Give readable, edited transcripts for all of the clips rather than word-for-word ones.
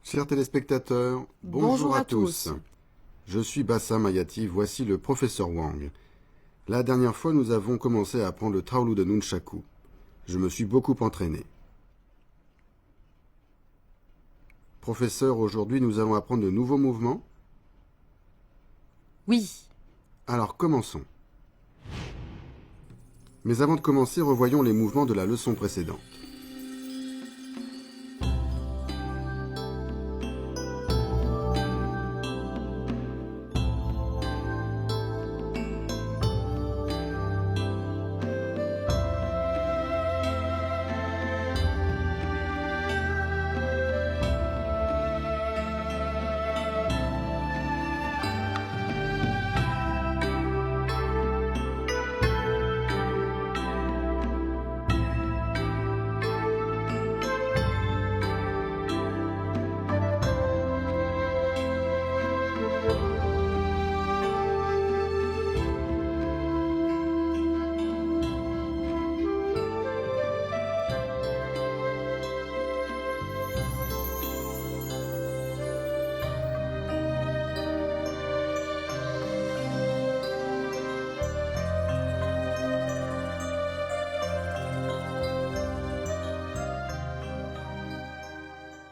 Chers téléspectateurs, bonjour à tous. Je suis Bassam Ayati, voici le professeur Wang. La dernière fois, nous avons commencé à apprendre le Traolu de Nunchaku. Je me suis beaucoup entraîné. Professeur, aujourd'hui, nous allons apprendre de nouveaux mouvements. Oui. Alors, commençons. Mais avant de commencer, revoyons les mouvements de la leçon précédente.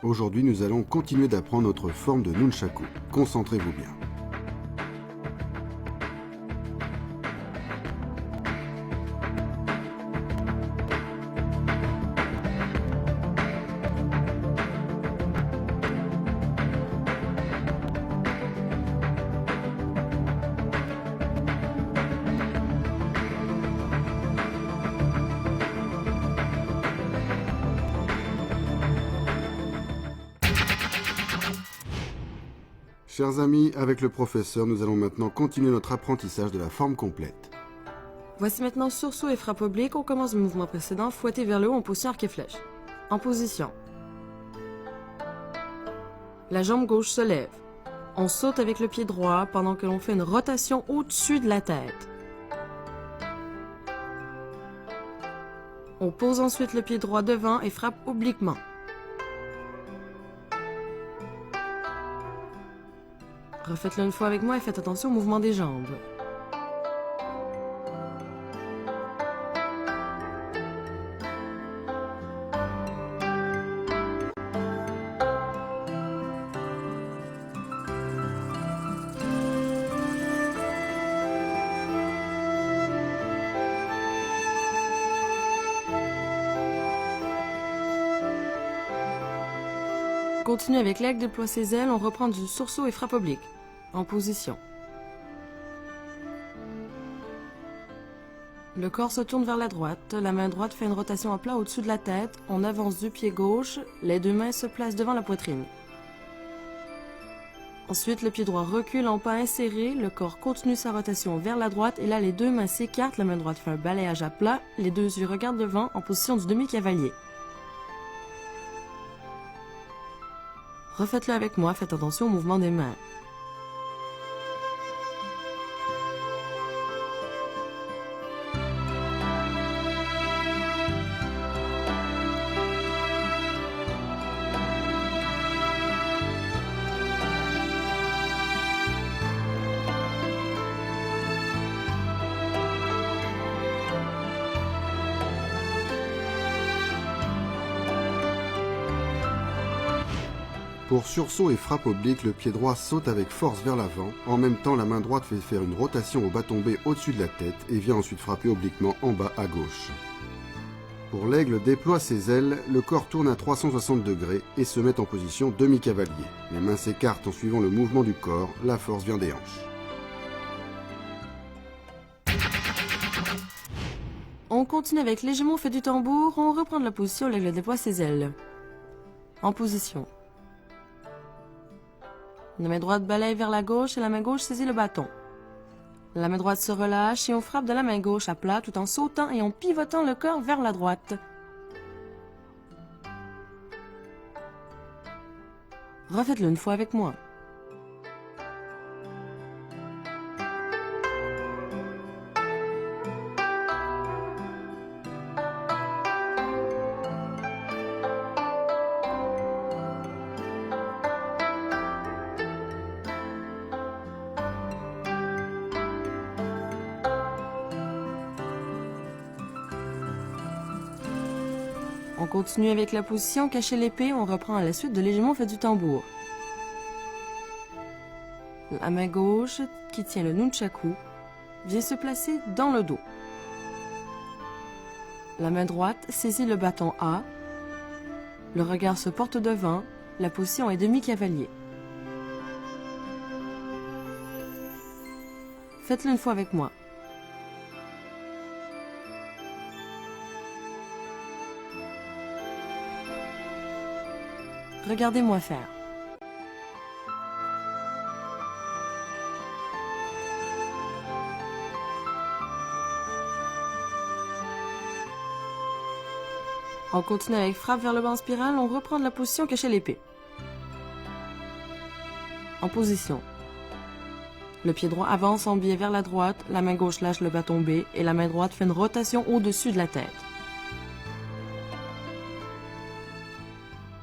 Aujourd'hui, nous allons continuer d'apprendre notre forme de Nunchaku. Concentrez-vous bien. Chers amis, avec le professeur, nous allons maintenant continuer notre apprentissage de la forme complète. Voici maintenant sursaut et frappe oblique. On commence le mouvement précédent, fouetté vers le haut en position arc et flèche. En position. La jambe gauche se lève. On saute avec le pied droit pendant que l'on fait une rotation au-dessus de la tête. On pose ensuite le pied droit devant et frappe obliquement. Refaites-le une fois avec moi et faites attention au mouvement des jambes. Continue avec l'aigle, déploie ses ailes, on reprend du sursaut et frappe oblique. En position. Le corps se tourne vers la droite, la main droite fait une rotation à plat au-dessus de la tête, on avance du pied gauche, les deux mains se placent devant la poitrine. Ensuite, le pied droit recule en pas inséré, le corps continue sa rotation vers la droite et là les deux mains s'écartent, la main droite fait un balayage à plat, les deux yeux regardent devant en position du demi-cavalier. Refaites-le avec moi, faites attention au mouvement des mains. Pour sursaut et frappe oblique, le pied droit saute avec force vers l'avant. En même temps, la main droite fait faire une rotation au bas tombé au-dessus de la tête et vient ensuite frapper obliquement en bas à gauche. Pour l'aigle, déploie ses ailes, le corps tourne à 360 degrés et se met en position demi-cavalier. Les mains s'écartent en suivant le mouvement du corps, la force vient des hanches. On continue avec les Gémeaux, fait du tambour, on reprend de la position, l'aigle déploie ses ailes. En position. La main droite balaye vers la gauche et la main gauche saisit le bâton. La main droite se relâche et on frappe de la main gauche à plat tout en sautant et en pivotant le corps vers la droite. Refaites-le une fois avec moi. On continue avec la position cacher l'épée, on reprend à la suite de l'hégémon fait du tambour. La main gauche, qui tient le nunchaku, vient se placer dans le dos. La main droite saisit le bâton A. Le regard se porte devant, la position est demi-cavalier. Faites-le une fois avec moi. Regardez-moi faire. On continue avec frappe vers le bas en spirale, on reprend de la position cachée l'épée. En position. Le pied droit avance en biais vers la droite, la main gauche lâche le bâton B et la main droite fait une rotation au-dessus de la tête.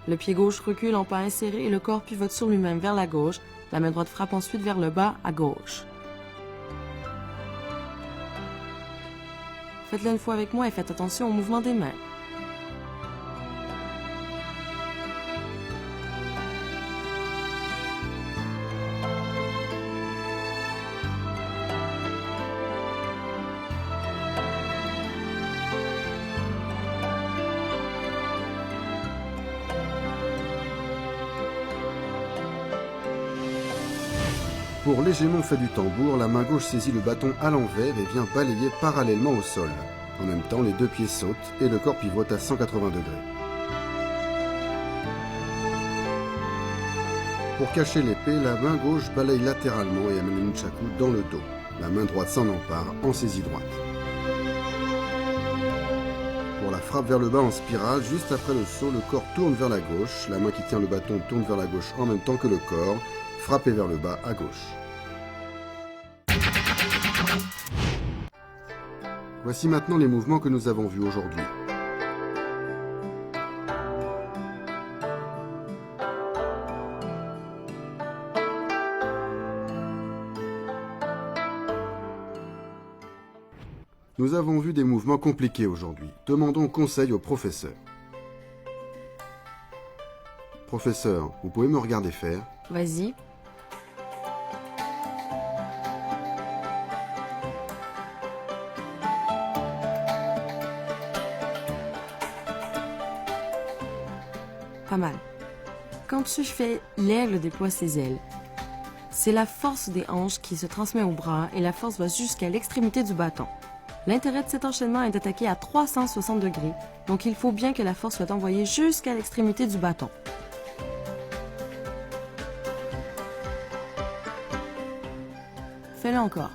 Le pied gauche recule en pas inséré et le corps pivote sur lui-même vers la gauche. La main droite frappe ensuite vers le bas à gauche. Faites-le une fois avec moi et faites attention au mouvement des mains. Pour l'hégémon fait du tambour, la main gauche saisit le bâton à l'envers et vient balayer parallèlement au sol. En même temps, les deux pieds sautent et le corps pivote à 180 degrés. Pour cacher l'épée, la main gauche balaye latéralement et amène le nunchaku dans le dos. La main droite s'en empare en saisie droite. Pour la frappe vers le bas en spirale, juste après le saut, le corps tourne vers la gauche. La main qui tient le bâton tourne vers la gauche en même temps que le corps. Frappez vers le bas à gauche. Voici maintenant les mouvements que nous avons vus aujourd'hui. Nous avons vu des mouvements compliqués aujourd'hui. Demandons conseil au professeur. Professeur, vous pouvez me regarder faire? Vas-y. Pas mal. Quand tu fais l'aigle déploie ses ailes, c'est la force des hanches qui se transmet au bras et la force va jusqu'à l'extrémité du bâton. L'intérêt de cet enchaînement est d'attaquer à 360 degrés, donc il faut bien que la force soit envoyée jusqu'à l'extrémité du bâton. Fais-le encore.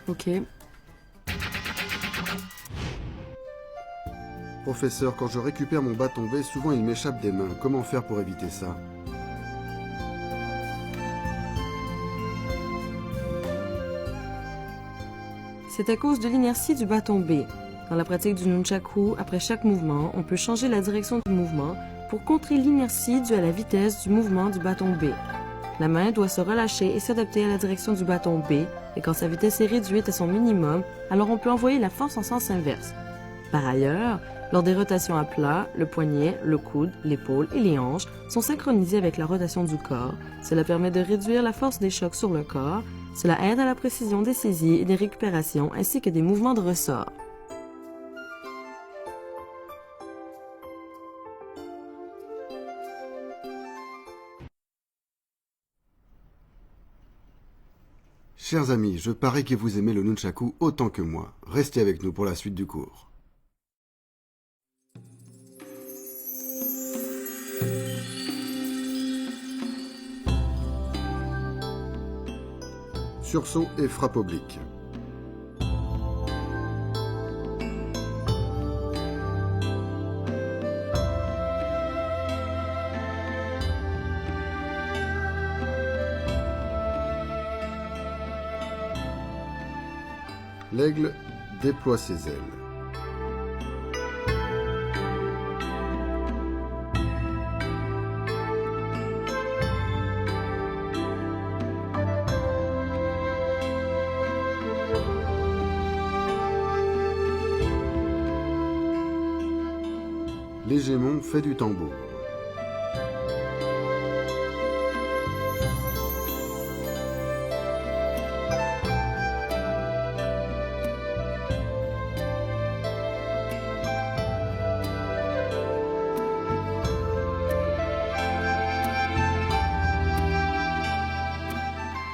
Ok. Professeur, quand je récupère mon bâton B, souvent il m'échappe des mains. Comment faire pour éviter ça? C'est à cause de l'inertie du bâton B. Dans la pratique du nunchaku, après chaque mouvement, on peut changer la direction du mouvement pour contrer l'inertie due à la vitesse du mouvement du bâton B. La main doit se relâcher et s'adapter à la direction du bâton B, et quand sa vitesse est réduite à son minimum, alors on peut envoyer la force en sens inverse. Par ailleurs, lors des rotations à plat, le poignet, le coude, l'épaule et les hanches sont synchronisés avec la rotation du corps. Cela permet de réduire la force des chocs sur le corps. Cela aide à la précision des saisies et des récupérations ainsi que des mouvements de ressort. Chers amis, je parie que vous aimez le nunchaku autant que moi. Restez avec nous pour la suite du cours. Sursaut et frappe oblique. L'aigle déploie ses ailes. L'hégémon fait du tambour.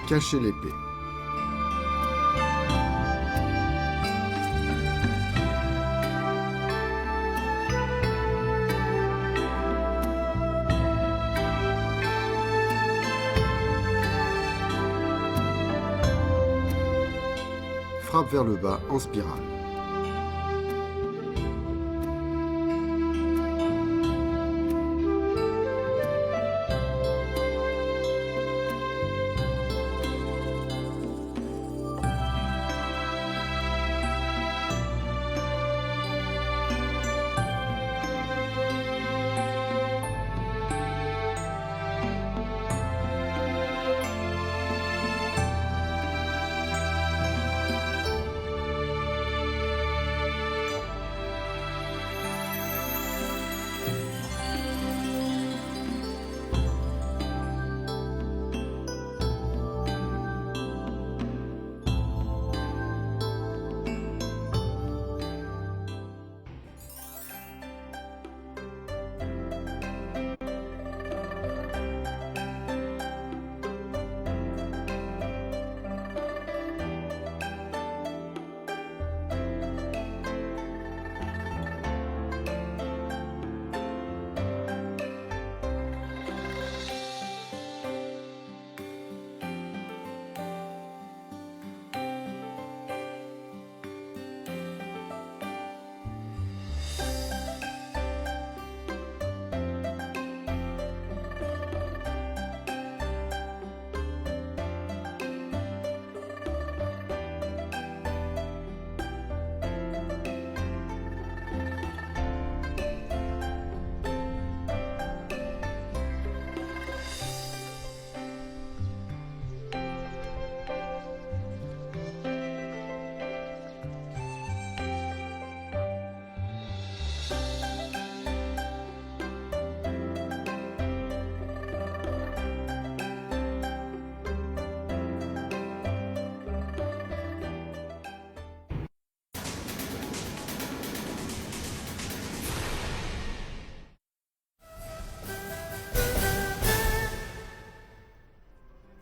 Cacher l'épée. Frappe vers le bas en spirale.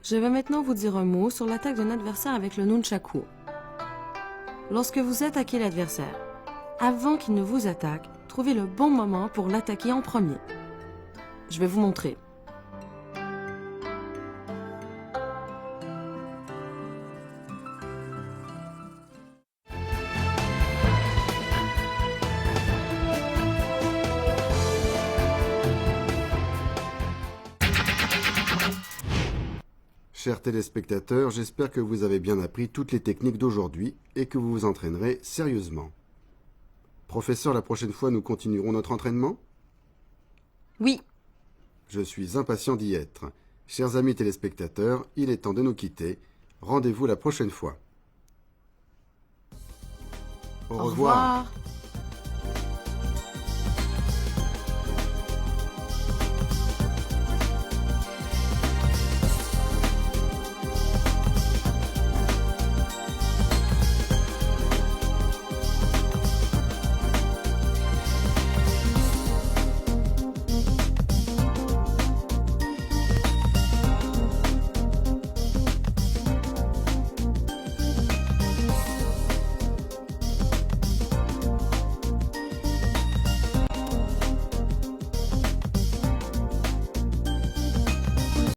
Je vais maintenant vous dire un mot sur l'attaque d'un adversaire avec le nunchaku. Lorsque vous attaquez l'adversaire, avant qu'il ne vous attaque, trouvez le bon moment pour l'attaquer en premier. Je vais vous montrer. Chers téléspectateurs, j'espère que vous avez bien appris toutes les techniques d'aujourd'hui et que vous vous entraînerez sérieusement. Professeur, la prochaine fois, nous continuerons notre entraînement ? Oui. Je suis impatient d'y être. Chers amis téléspectateurs, il est temps de nous quitter. Rendez-vous la prochaine fois. Au revoir.